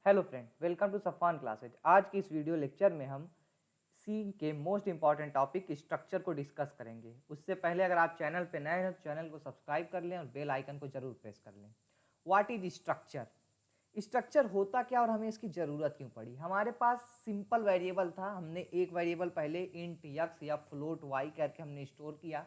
Hello friend, welcome to सफान classes. आज की इस वीडियो लेक्चर में हम सी के मोस्ट इंपॉर्टेंट टॉपिक स्ट्रक्चर को डिस्कस करेंगे। उससे पहले अगर आप चैनल पे नए हैं तो चैनल को सब्सक्राइब कर लें और बेल आइकन को जरूर प्रेस कर लें। What is structure? स्ट्रक्चर होता क्या और हमें इसकी ज़रूरत क्यों पड़ी? हमारे पास सिंपल वेरिएबल था, हमने एक वेरिएबल पहले इंट एक्स या फ्लोट वाई करके हमने स्टोर किया।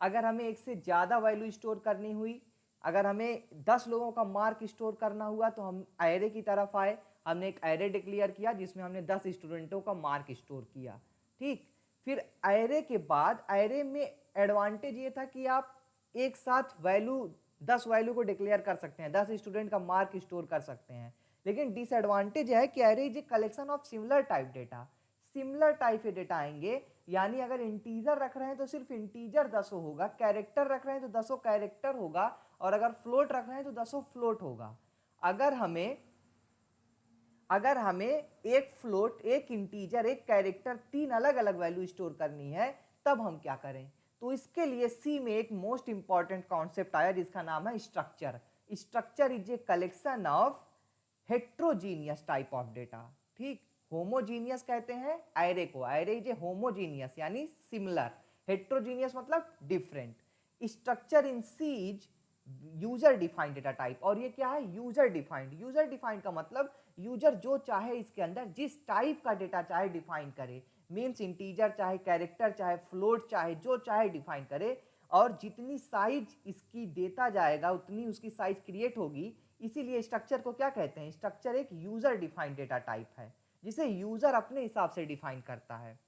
अगर हमें एक से ज़्यादा वैल्यू स्टोर करनी हुई, अगर हमें 10 लोगों का मार्क स्टोर करना हुआ तो हम एरे की तरफ आए। हमने एक एरे डिक्लेयर किया जिसमें हमने 10 स्टूडेंटों का मार्क स्टोर किया। ठीक, फिर एरे के बाद एरे में एडवांटेज ये था कि आप एक साथ वैल्यू 10 वैल्यू को डिक्लेयर कर सकते हैं, 10 स्टूडेंट का मार्क स्टोर कर सकते हैं। लेकिन डिसएडवांटेज है कि array is a collection of similar type data. Similar type के डेटा आएंगे, यानी अगर इंटीजर रख रहे हैं तो सिर्फ इंटीजर 10 होगा, कैरेक्टर रख रहे हैं तो 10 कैरेक्टर होगा, और अगर फ्लोट रख रहे हैं तो 10 फ्लोट होगा। अगर हमें एक फ्लोट, एक इंटीजर, एक कैरेक्टर, तीन अलग अलग वैल्यू स्टोर करनी है, तब हम क्या करें? तो इसके लिए सी में एक मोस्ट इंपॉर्टेंट कॉन्सेप्ट आया जिसका नाम है structure. Structure is a collection of heterogeneous type of data. ठीक, होमोजीनियस कहते हैं एरे को, एरे इज ए होमोजीनियस यानी सिमिलर, हेट्रोजीनियस मतलब different. Structure in C is user defined data type, और ये क्या है? User defined. यूजर डिफाइंड का मतलब यूजर जो चाहे इसके अंदर जिस टाइप का डेटा चाहे डिफाइन करे, मीन्स इंटीजर चाहे कैरेक्टर चाहे फ्लोट चाहे जो चाहे डिफाइन करे, और जितनी साइज इसकी देता जाएगा उतनी उसकी साइज क्रिएट होगी। इसीलिए स्ट्रक्चर को क्या कहते हैं? स्ट्रक्चर एक यूजर डिफाइंड डेटा टाइप है जिसे यूजर अपने हिसाब से डिफाइन करता है।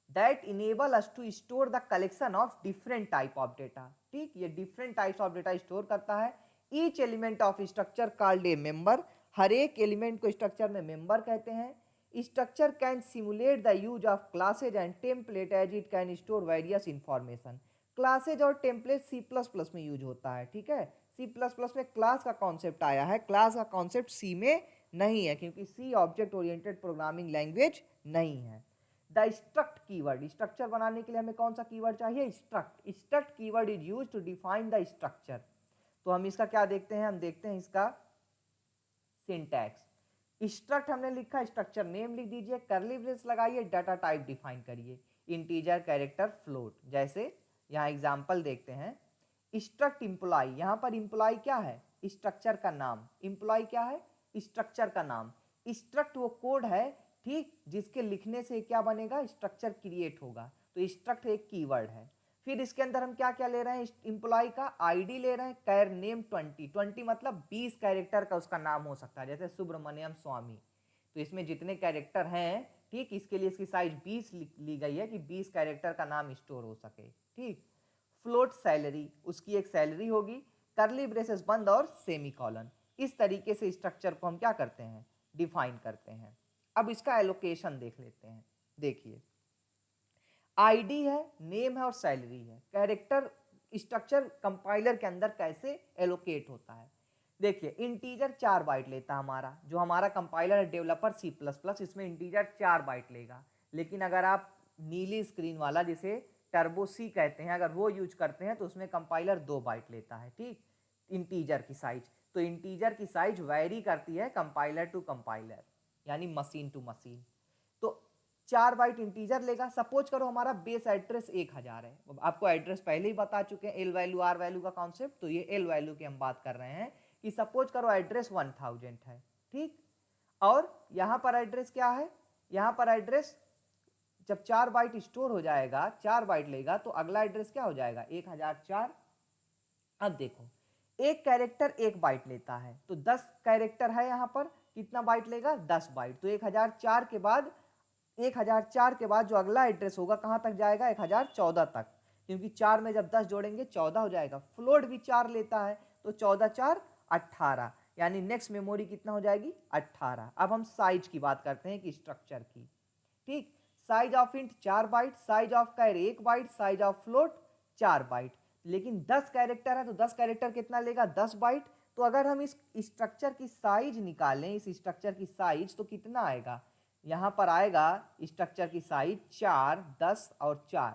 That enable us to store the collection of different type of data. ठीक, ये different types of data store करता है। Each element of structure called a member. हर एक एलिमेंट को स्ट्रक्चर में मेंबर कहते हैं। Structure can simulate the use of classes and template as it can store various information. Classes और template C plus plus में यूज होता है। ठीक है, सी प्लस प्लस में क्लास का कॉन्सेप्ट आया है, क्लास का कॉन्सेप्ट सी में नहीं है क्योंकि सी ऑब्जेक्ट ओरिएंटेड प्रोग्रामिंग लैंग्वेज नहीं है। द स्ट्रक्ट कीवर्ड, स्ट्रक्चर बनाने के लिए हमें कौन सा कीवर्ड चाहिए? Struct. Struct keyword is used to define the structure. तो हम इसका क्या देखते हैं? हम देखते हैं इसका सिंटैक्स। स्ट्रक्ट हमने लिखा, स्ट्रक्चर नेम लिख दीजिए, करली ब्रेस लगाइए, डाटा टाइप डिफाइन करिए, इंटीजर, कैरेक्टर, फ्लोट। जैसे यहाँ एग्जांपल देखते हैं, स्ट्रक्ट इंप्लॉय। यहाँ पर इंप्लॉय क्या है? स्ट्रक्चर का नाम। इंप्लॉय क्या है? स्ट्रक्चर का नाम। स्ट्रक्ट वो कोड है, ठीक, जिसके लिखने से क्या बनेगा? स्ट्रक्चर क्रिएट होगा। तो स्ट्रक्ट एक कीवर्ड है। फिर इसके अंदर हम क्या क्या ले रहे हैं? इंप्लॉय का आईडी ले रहे हैं, कैर नेम 20 मतलब 20 कैरेक्टर का उसका नाम हो सकता है, जैसे सुब्रमण्यम स्वामी। तो इसमें जितने कैरेक्टर हैं, ठीक, इसके लिए इसकी साइज 20 ली गई है कि 20 कैरेक्टर का नाम स्टोर हो सके। ठीक, फ्लोट सैलरी, उसकी एक सैलरी होगी, करली ब्रेसेस बंद और सेमी कॉलन। इस तरीके से स्ट्रक्चर को हम क्या करते हैं? डिफाइन करते हैं। अब इसका एलोकेशन देख लेते हैं। देखिए, आईडी है, नेम है और सैलरी है। कैरेक्टर स्ट्रक्चर कंपाइलर के अंदर कैसे एलोकेट होता है? देखिए, इंटीजर 4 बाइट लेता है हमारा, जो हमारा कंपाइलर है डेवलपर सी प्लस प्लस, इसमें इंटीजर 4 बाइट लेगा। लेकिन अगर आप नीली स्क्रीन वाला जिसे टर्बो सी कहते हैं, अगर वो यूज करते हैं तो उसमें कंपाइलर 2 बाइट लेता है। ठीक, इंटीजर की साइज, तो इंटीजर की साइज वैरी करती है कंपाइलर टू कंपाइलर, यानी मशीन टू मशीन। तो 4 बाइट इंटीजर लेगा। सपोज करो हमारा बेस एड्रेस 1000 है। आपको एड्रेस पहले ही बता चुके हैं, एल वैल्यू आर वैल्यू का कॉन्सेप्ट, तो ये एल वैल्यू की हम बात कर रहे हैं कि सपोज करो एड्रेस 1000 है। ठीक, और यहां पर एड्रेस क्या है? यहां पर एड्रेस जब 4 बाइट स्टोर हो जाएगा, 4 बाइट लेगा, तो अगला एड्रेस क्या हो जाएगा? 1004। अब देखो, एक कैरेक्टर 1 बाइट लेता है, तो 10 कैरेक्टर है यहां पर, कितना बाइट लेगा? 10 बाइट। तो 1004 के बाद 1004 के बाद जो अगला एड्रेस होगा कहां तक जाएगा? 1014 तक, क्योंकि 4 में जब 10 जोड़ेंगे 14 हो जाएगा। फ्लोट भी 4 लेता है, तो 14 4 18, यानी नेक्स्ट मेमोरी कितना हो जाएगी? 18। अब हम साइज की बात करते हैं कि स्ट्रक्चर की। ठीक, size of int 4 byte, size of char 1 byte, size of float 4 byte. लेकिन 10 कैरेक्टर है तो 10 कैरेक्टर कितना लेगा? 10 बाइट। तो अगर हम इस स्ट्रक्चर की साइज निकालें, इस स्ट्रक्चर की साइज, तो कितना आएगा? यहां पर आएगा स्ट्रक्चर की साइज 4 10 और 4,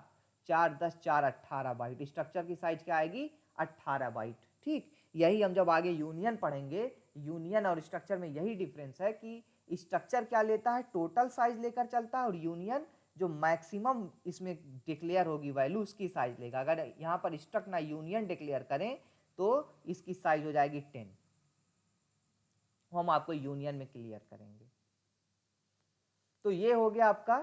4 10 4 18 बाइट। स्ट्रक्चर की साइज क्या आएगी? 18 बाइट। ठीक, यही हम जब आगे यूनियन पढ़ेंगे, यूनियन और स्ट्रक्चर में यही डिफरेंस है कि स्ट्रक्चर क्या लेता है, टोटल साइज लेकर चलता है, और यूनियन जो मैक्सिमम इसमें डिक्लेयर होगी वैल्यू उसकी साइज लेगा। अगर यहाँ पर स्ट्रक्ट ना यूनियन डिक्लेयर करें तो इसकी साइज हो जाएगी 10, हम आपको यूनियन में क्लियर करेंगे। तो ये हो गया आपका,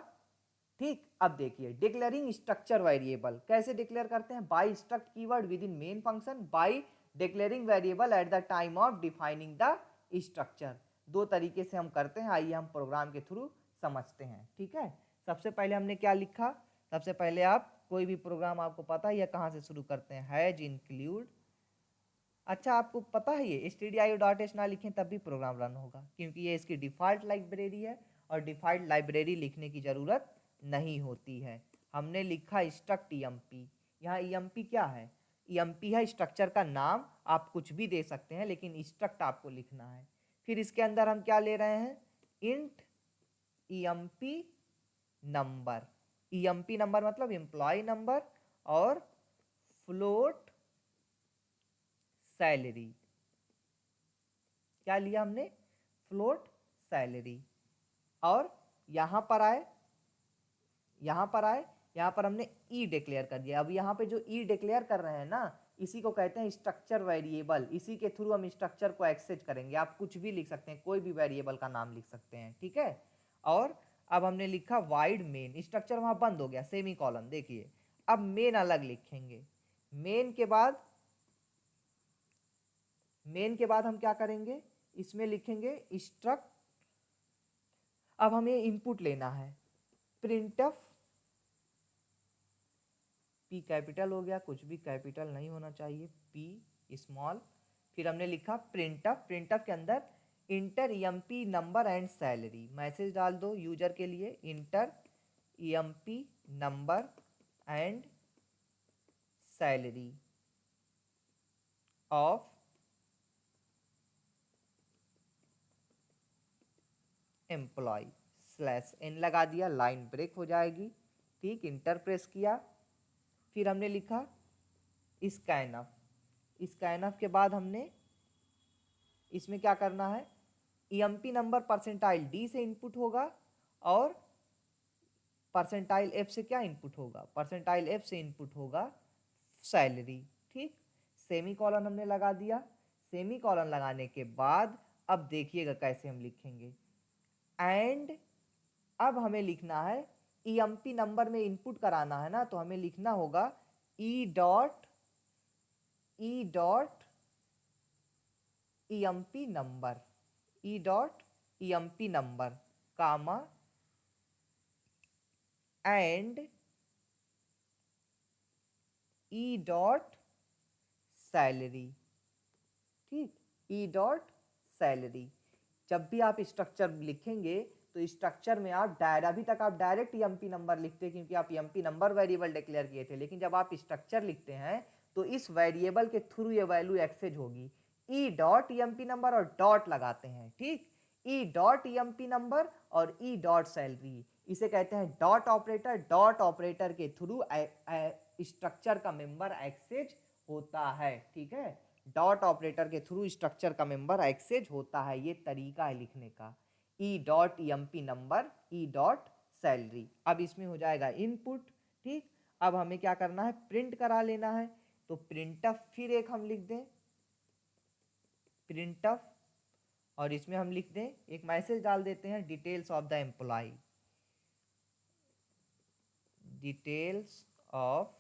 ठीक। अब देखिए डिक्लेयरिंग स्ट्रक्चर वेरिएबल कैसे डिक्लेयर करते हैं, by struct keyword within main function, by declaring variable at the time of defining the structure. दो तरीके से हम करते हैं, आइए हम प्रोग्राम के थ्रू समझते हैं, ठीक है। सबसे पहले हमने क्या लिखा, सबसे पहले आप कोई भी प्रोग्राम आपको पता है या कहाँ से शुरू करते हैं, हैज इंक्लूड। अच्छा आपको पता है ये stdio.h ना लिखें तब भी प्रोग्राम रन होगा, क्योंकि ये इसकी डिफ़ॉल्ट लाइब्रेरी है और डिफ़ॉल्ट लाइब्रेरी लिखने की ज़रूरत नहीं होती है। हमने लिखा स्ट्रक्ट emp, यहाँ emp क्या है, emp है स्ट्रक्चर का नाम, आप कुछ भी दे सकते हैं लेकिन स्ट्रक्ट आपको लिखना है। फिर इसके अंदर हम क्या ले रहे हैं, int emp number, emp number मतलब एम्प्लॉय नंबर, और फ्लोट सैलरी। क्या लिया हमने, फ्लोट सैलरी। और यहां पर आए, यहां पर हमने ई डिक्लेयर कर दिया। अब यहाँ पे जो ई डिक्लेयर कर रहे हैं ना, इसी को कहते हैं स्ट्रक्चर वेरिएबल। इसी के थ्रू हम स्ट्रक्चर को एक्सेस करेंगे। आप कुछ भी लिख सकते हैं, कोई भी वेरिएबल का नाम लिख सकते हैं, ठीक है। और अब हमने लिखा वाइड मेन, स्ट्रक्चर वहां बंद हो गया, सेमी कॉलन। देखिए अब मेन अलग लिखेंगे, मेन के बाद हम क्या करेंगे, इसमें लिखेंगे स्ट्रक्ट। अब हमें इनपुट लेना है, प्रिंटफ, पी कैपिटल हो गया, कुछ भी कैपिटल नहीं होना चाहिए, पी स्मॉल। फिर हमने लिखा प्रिंटफ, प्रिंटफ के अंदर enter emp number and salary. Message डाल दो यूजर के लिए, enter emp number and salary of employee, slash n लगा दिया, लाइन ब्रेक हो जाएगी, ठीक। इंटर प्रेस किया, फिर हमने लिखा स्कैनफ। स्कैनफ के बाद हमने इसमें क्या करना है, emp नंबर परसेंटाइल डी से इनपुट होगा और परसेंटाइल एफ से क्या इनपुट होगा, परसेंटाइल एफ से इनपुट होगा सैलरी, ठीक। सेमी कॉलन हमने लगा दिया। सेमी कॉलन लगाने के बाद अब देखिएगा कैसे हम लिखेंगे, एंड अब हमें लिखना है emp नंबर में इनपुट कराना है ना, तो हमें लिखना होगा E dot emp number, E dot emp number comma and E dot salary, ठीक। E dot salary. जब भी आप स्ट्रक्चर लिखेंगे तो स्ट्रक्चर में आप अभी तक आप डायरेक्ट emp नंबर लिखते हैं क्योंकि आप emp नंबर वेरिएबल डिक्लेयर किए थे, लेकिन जब आप स्ट्रक्चर लिखते हैं तो इस वेरिएबल के थ्रू ये वैल्यू एक्सेस होगी। ई डॉट emp नंबर और डॉट लगाते हैं, ठीक। ई डॉट emp नंबर और ई डॉट सैलरी, इसे कहते हैं डॉट ऑपरेटर। डॉट ऑपरेटर के थ्रू स्ट्रक्चर का मेंबर एक्सेस होता है, ठीक है। डॉट ऑपरेटर के थ्रू स्ट्रक्चर का मेंबर एक्सेस होता है, ये तरीका है लिखने का, ई dot emp number, E dot salary. अब इसमें हो जाएगा इनपुट, ठीक। अब हमें क्या करना है, प्रिंट करा लेना है, तो प्रिंटफ फिर एक हम लिख दें, प्रिंटफ, और इसमें हम लिख दें, एक मैसेज डाल देते हैं, details of the employee, details of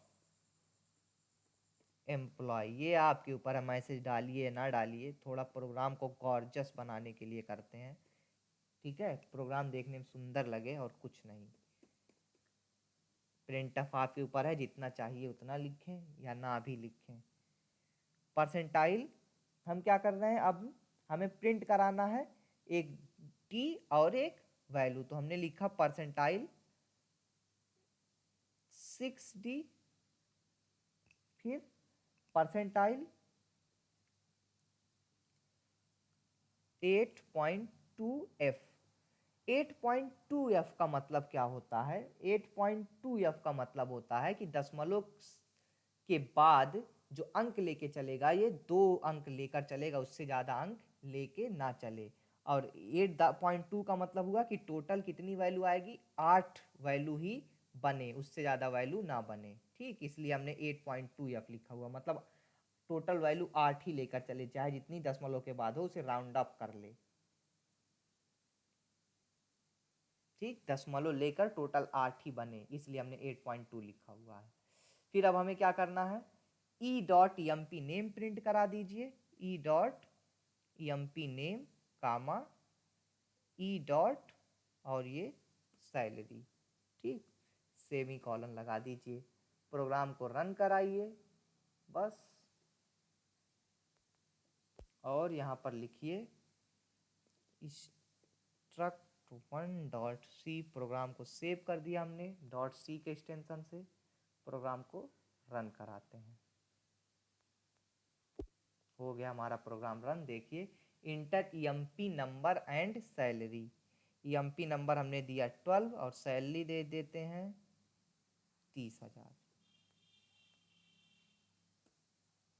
employee. ये आपके ऊपर है, मैसेज डालिए ना डालिए, थोड़ा प्रोग्राम को गॉर्जस बनाने के लिए करते हैं, ठीक है, प्रोग्राम देखने में सुंदर लगे और कुछ नहीं। प्रिंटफ आपके ऊपर है, जितना चाहिए उतना लिखें या ना भी लिखें। परसेंटाइल हम क्या कर रहे हैं, अब हमें प्रिंट कराना है एक टी और एक वैल्यू, तो हमने लिखा परसेंटाइल 6D, फिर परसेंटाइल 8.2F। 8.2F का मतलब क्या होता है, 8.2F का मतलब होता है कि दशमलव के बाद जो अंक लेके चलेगा ये 2 अंक लेकर चलेगा, उससे ज़्यादा अंक लेके ना चले। और 8.2 का मतलब हुआ कि टोटल कितनी वैल्यू आएगी, 8 वैल्यू ही बने, उससे ज़्यादा वैल्यू ना बने। ठीक, इसलिए हमने 8.2F लिखा हुआ, मतलब टोटल वैल्यू 8 ही लेकर चले, चाहे जितनी दशमलव के बाद हो उसे राउंड अप कर ले। ठीक, दशमलव लेकर टोटल 8 ही बने, इसलिए हमने 8.2 लिखा हुआ है। फिर अब हमें क्या करना है, E.emp नेम प्रिंट करा दीजिए, E.emp नेम कामा E. और ये सैलरी। ठीक, सेमी कॉलन लगा दीजिए, प्रोग्राम को रन कराइए बस। और यहाँ पर लिखिए struct1.c, प्रोग्राम को सेव कर दिया हमने .c के एक्सटेंशन से। प्रोग्राम को रन कराते हैं, हो गया हमारा प्रोग्राम रन। देखिए inter EMP number and salary, EMP number हमने दिया 12 और सैलरी दे देते हैं 30,000।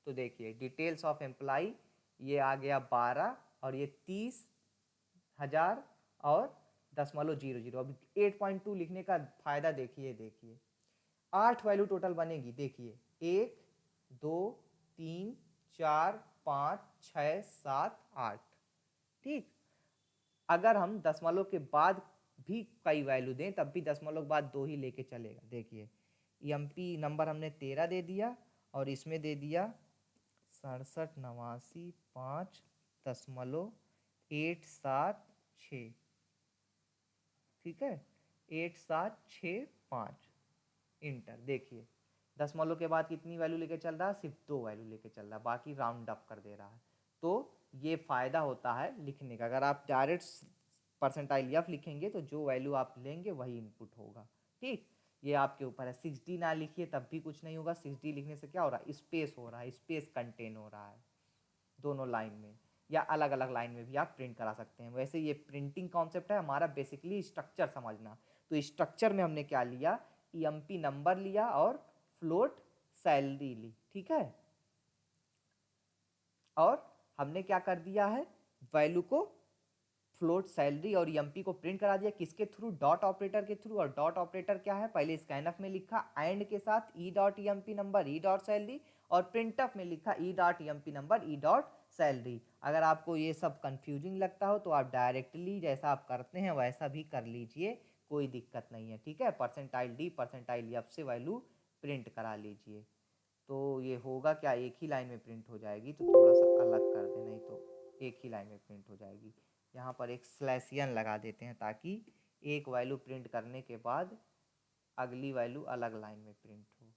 तो देखिए डिटेल्स ऑफ एम्प्लाई ये आ गया 12 और ये 30,000 और .00। अब 8.2 लिखने का फायदा देखिए, 8 वैल्यू टोटल बनेगी। देखिए 1 2 3 4 5 6 7 8। ठीक, अगर हम दशमलव के बाद भी कई वैल्यू दें तब भी दशमलव के बाद 2 ही लेके चलेगा। देखिए EMP नंबर हमने 13 दे दिया और इसमें दे दिया 6789.5.876। ठीक है, 8765 इंटर। देखिए दशमलव के बाद कितनी वैल्यू लेके चल रहा है, सिर्फ 2 वैल्यू लेके चल रहा है, बाकी राउंड अप कर दे रहा है। तो ये फ़ायदा होता है लिखने का, अगर आप डायरेक्ट परसेंटाइल एफ लिखेंगे तो जो वैल्यू आप लेंगे वही इनपुट होगा। ठीक, ये आपके ऊपर है। 6D ना लिखिए तब भी कुछ नहीं होगा। 6D लिखने से क्या हो रहा है, स्पेस हो रहा है, स्पेस कंटेन हो रहा है दोनों लाइन में, या अलग अलग लाइन में भी आप प्रिंट करा सकते हैं। वैसे ये प्रिंटिंग कॉन्सेप्ट है हमारा, बेसिकली स्ट्रक्चर समझना। तो स्ट्रक्चर में हमने क्या लिया, EMP नंबर लिया और फ्लोट सैलरी ली। ठीक है, और हमने क्या कर दिया है, वैल्यू को फ्लोट सैलरी और EMP को प्रिंट करा दिया, किसके थ्रू, डॉट ऑपरेटर के थ्रू। और डॉट ऑपरेटर क्या है, पहले स्कैनफ में लिखा एंड के साथ E.emp नंबर E.सैलरी, और प्रिंटअप में लिखा E.emp नंबर E.सैलरी। अगर आपको ये सब कंफ्यूजिंग लगता हो तो आप डायरेक्टली जैसा आप करते हैं वैसा भी कर लीजिए, कोई दिक्कत नहीं है। ठीक है, परसेंटाइल D परसेंटाइल F से वैल्यू प्रिंट करा लीजिए। तो ये होगा क्या, एक ही लाइन में प्रिंट हो जाएगी। तो थोड़ा सा अलग कर दे, नहीं तो एक ही लाइन में प्रिंट हो जाएगी। यहाँ पर एक स्लैशियन लगा देते हैं ताकि एक वैल्यू प्रिंट करने के बाद अगली वैल्यू अलग लाइन में प्रिंट हो।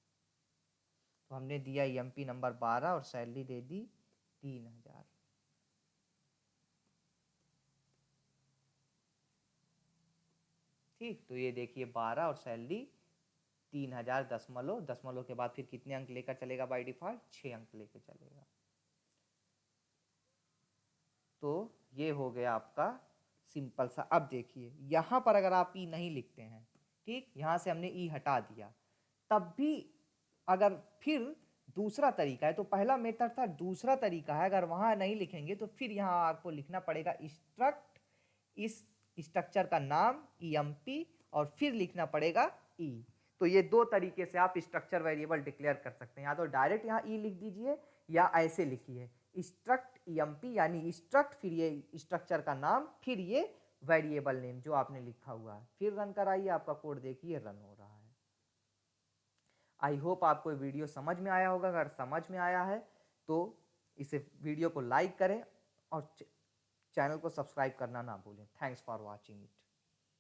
तो हमने दिया EMP नंबर 12 और सैलरी दे दी 3,000। ठीक, तो ये देखिए 12 और सैलरी 3,000 दशमलव के बाद फिर कितने अंक लेकर चलेगा, बाय डिफॉल्ट 6 अंक लेकर चलेगा। तो ये हो गया आपका सिंपल सा। अब देखिए यहाँ पर अगर आप ई नहीं लिखते हैं, ठीक, यहाँ से हमने ई हटा दिया, तब भी अगर फिर दूसरा तरीका है, तो पहला मेथड था, दूसरा तरीका है, अगर वहाँ नहीं लिखेंगे तो फिर यहाँ आपको लिखना पड़ेगा स्ट्रक्ट, इस स्ट्रक्चर का नाम EMP और फिर लिखना पड़ेगा ई। तो ये दो तरीके से आप स्ट्रक्चर वेरिएबल डिक्लेयर कर सकते हैं, या तो डायरेक्ट यहाँ ई लिख दीजिए या ऐसे लिखिए स्ट्रक्ट EMP, यानी स्ट्रक्ट फिर ये स्ट्रक्चर का नाम फिर ये वेरिएबल नेम जो आपने लिखा हुआ है, फिर रन कराइए, आपका कोड देखिए रन हो रहा है। आई होप आपको वीडियो समझ में आया होगा। अगर समझ में आया है तो इसे वीडियो को लाइक करें और चैनल को सब्सक्राइब करना ना भूलें। Thanks for watching it.